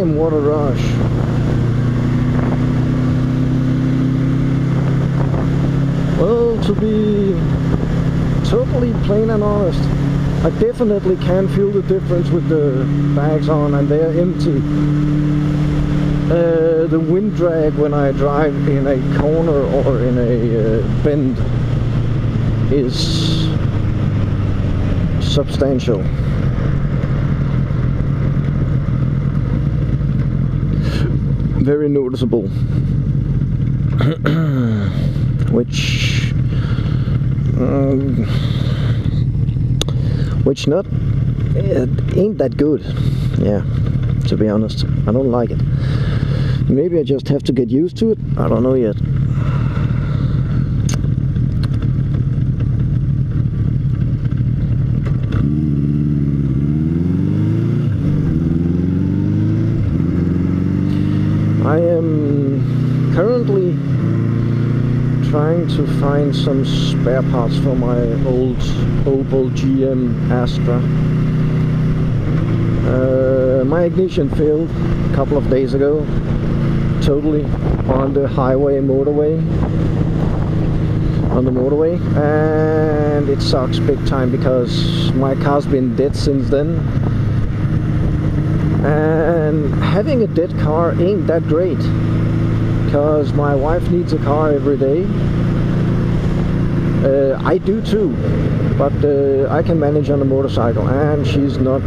damn, what a rush. Well, to be totally plain and honest, I definitely can feel the difference with the bags on and they're empty. The wind drag when I drive in a corner or in a bend is substantial. Very noticeable. Which not ain't that good. Yeah, to be honest, I don't like it. Maybe I just have to get used to it. I don't know yet. I am currently trying to find some spare parts for my old Opel GM Astra. My ignition failed a couple of days ago, totally on the motorway, and it sucks big time because my car's been dead since then. And having a dead car ain't that great, because my wife needs a car every day. I do too, but I can manage on a motorcycle, and she's not.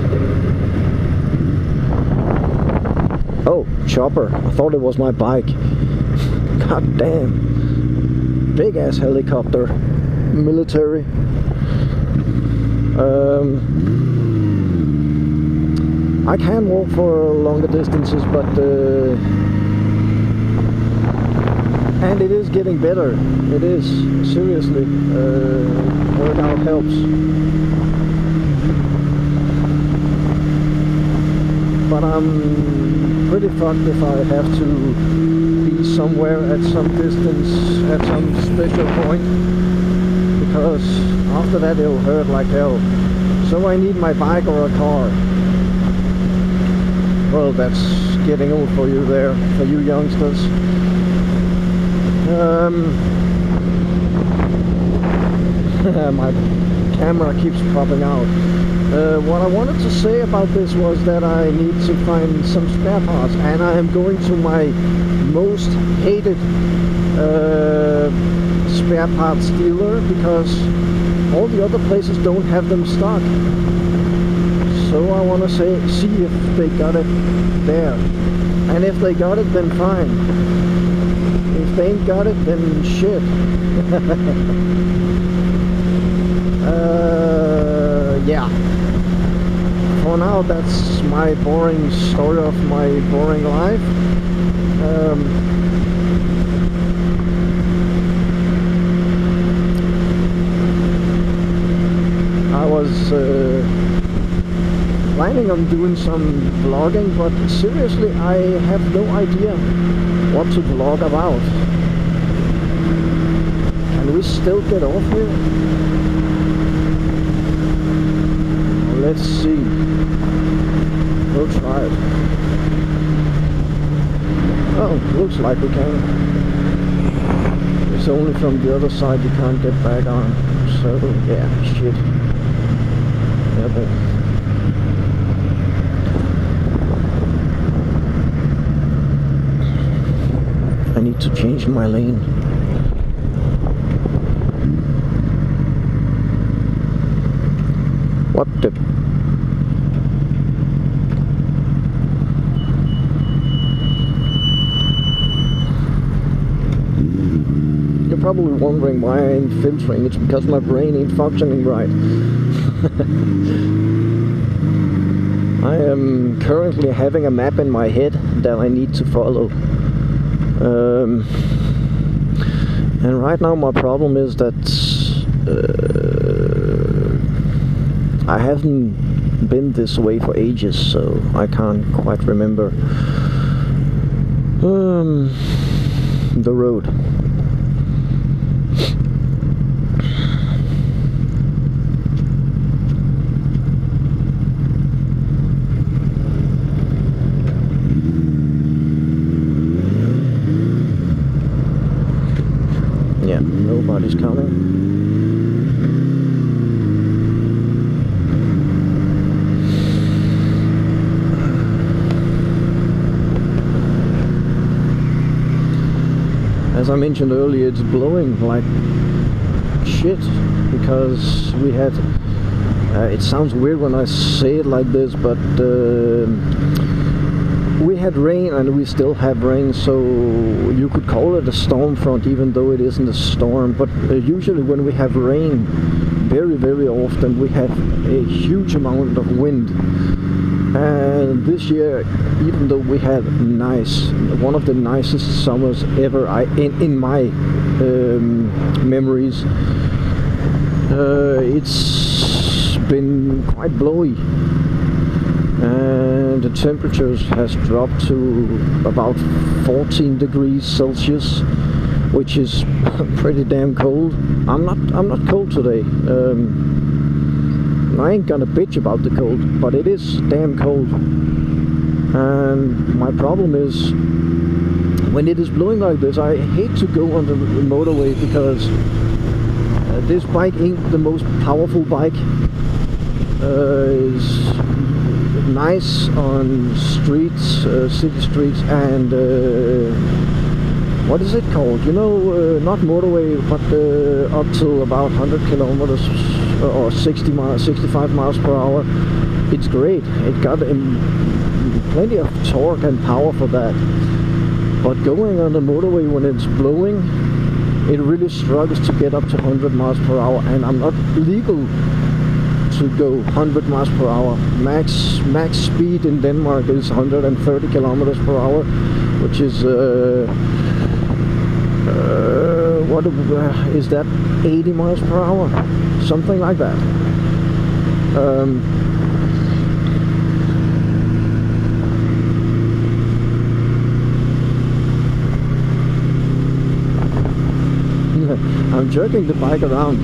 Oh, chopper. I thought it was my bike. God damn. Big ass helicopter. Military. I can walk for longer distances, but and it is getting better. It is, seriously. Workout helps. But I'm pretty fucked if I have to be somewhere at some distance at some special point, because after that it'll hurt like hell. So I need my bike or a car. Well, that's getting old for you there, for you youngsters. My camera keeps popping out. What I wanted to say about this was that I need to find some spare parts, and I am going to my most hated spare parts dealer, because all the other places don't have them stocked. So I want to see if they got it there, and if they got it, then fine. If they ain't got it, then shit. Yeah. For now, that's my boring story of my boring life. I was planning on doing some vlogging, but seriously, I have no idea what to vlog about. Can we still get off here? Let's see. We'll try it. Oh, looks like we can. It's only from the other side you can't get back on. So, yeah, shit. Yeah, but I need to change my lane. What the? You're probably wondering why I ain't filtering. It's because my brain ain't functioning right. I am currently having a map in my head that I need to follow. And right now my problem is that I haven't been this way for ages, so I can't quite remember the road. Yeah, nobody's coming. As I mentioned earlier, it's blowing like shit because we had it sounds weird when I say it like this, but we had rain and we still have rain, so you could call it a storm front even though it isn't a storm. But usually when we have rain, very often we have a huge amount of wind. And this year, even though we had one of the nicest summers ever in my memories, it's been quite blowy, and the temperatures has dropped to about 14 degrees Celsius, which is pretty damn cold. I'm not cold today. I ain't gonna bitch about the cold, but it is damn cold. And my problem is, when it is blowing like this, I hate to go on the motorway because this bike ain't the most powerful bike. It's nice on streets, city streets, and what is it called? You know, not motorway, but up to about 100 kilometers or 65 miles per hour. It's great. It got plenty of torque and power for that. But going on the motorway when it's blowing, it really struggles to get up to 100 miles per hour, and I'm not legal to go 100 miles per hour. Max speed in Denmark is 130 kilometers per hour, which is what is that, 80 miles per hour, something like that. I'm jerking the bike around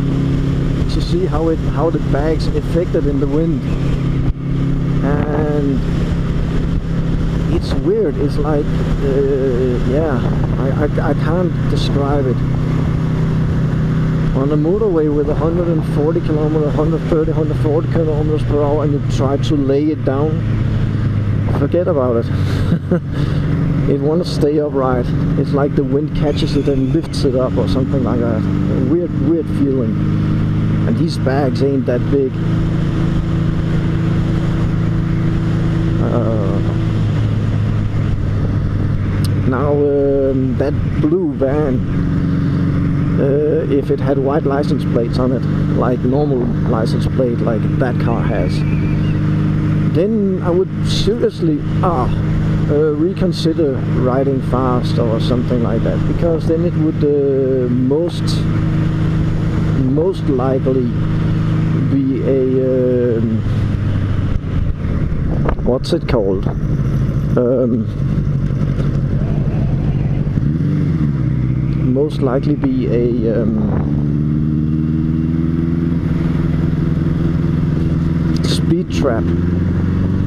to see how the bag's affected in the wind, and it's weird. It's like yeah, I can't describe it. On a motorway with 140 kilometers, 130, 140 kilometers per hour, and you try to lay it down, forget about it. It wants to stay upright. It's like the wind catches it and lifts it up or something like that. A weird feeling. And these bags ain't that big. Now that blue van, if it had white license plates on it, like normal license plate like that car has, then I would seriously reconsider riding fast or something like that, because then it would most likely be a what's it called, most likely be a speed trap.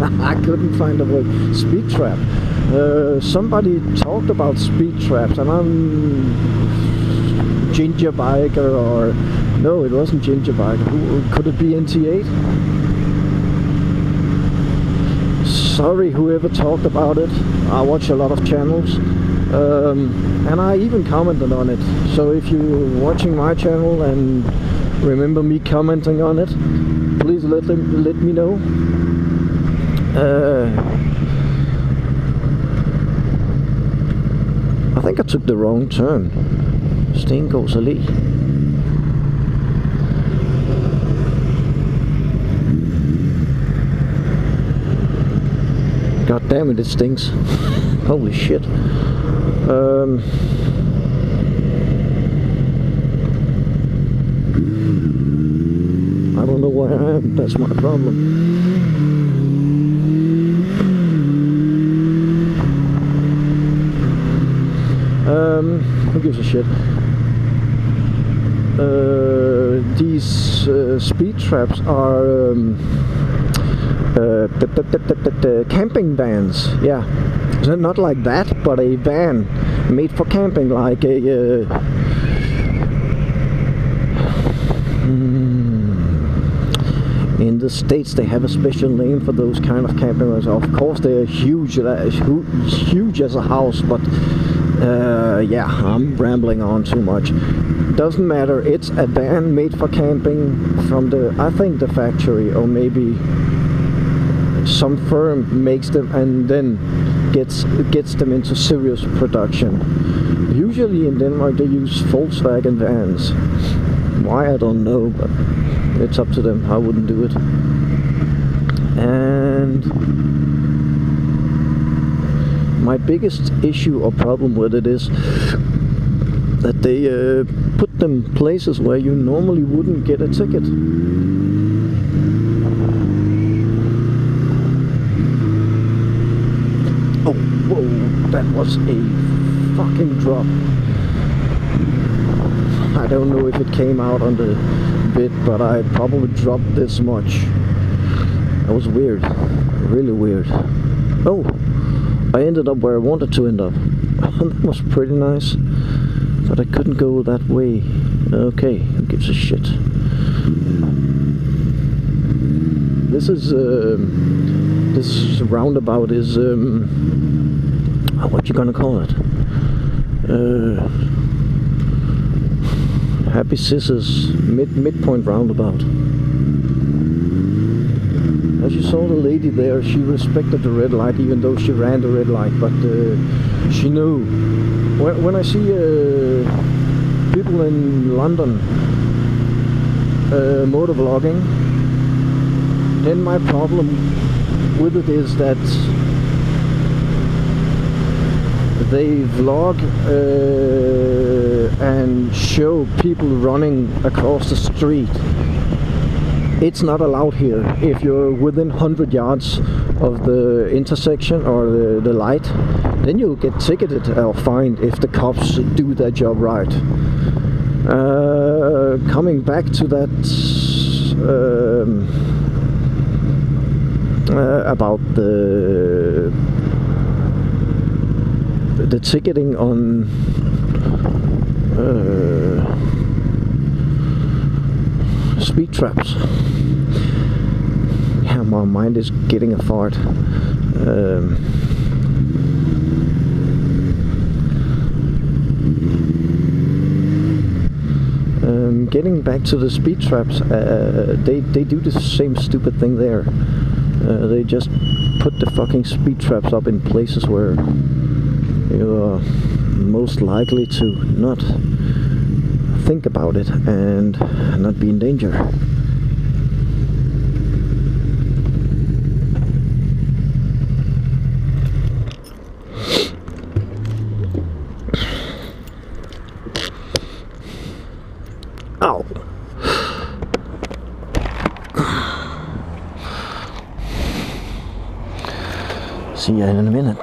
I couldn't find a word. Speed trap. Somebody talked about speed traps, and I'm Ginger Biker, or no, it wasn't Ginger Biker. Who could it be? NT8? Sorry, whoever talked about it. I watch a lot of channels, and I even commented on it. So if you're watching my channel and remember me commenting on it, please let me know. I think I took the wrong turn. Stengårds Allé. God damn it, it stinks. Holy shit. I don't know where I am, that's my problem. Who gives a shit? These speed traps are camping vans. Yeah, so not like that, but a van made for camping, like a In the States, they have a special name for those kind of camping. Of course, they are huge, huge as a house. But yeah, I'm rambling on too much. Doesn't matter. It's a van made for camping from I think the factory, or maybe some firm makes them and then gets them into serious production. Usually in Denmark they use Volkswagen vans. Why, I don't know, but it's up to them. I wouldn't do it. And my biggest issue or problem with it is that they put them places where you normally wouldn't get a ticket. Oh, whoa, that was a fucking drop. I don't know if it came out on the bit, but I probably dropped this much. That was weird, really weird. Oh, I ended up where I wanted to end up. That was pretty nice, but I couldn't go that way. Okay, who gives a shit? This roundabout is what you gonna call it? Happy Scissors midpoint roundabout. As you saw the lady there, she respected the red light even though she ran the red light, but she knew. When I see people in London motovlogging, then my problem with it is that they vlog and show people running across the street. It's not allowed here. If you're within 100 yards of the intersection or the light, then you'll get ticketed or fined if the cops do their job right. Coming back to that about the ticketing on speed traps. Yeah, my mind is getting a fart. Getting back to the speed traps, they do the same stupid thing there. They just put the fucking speed traps up in places where you're most likely to not think about it and not be in danger. Ow! See you in a minute.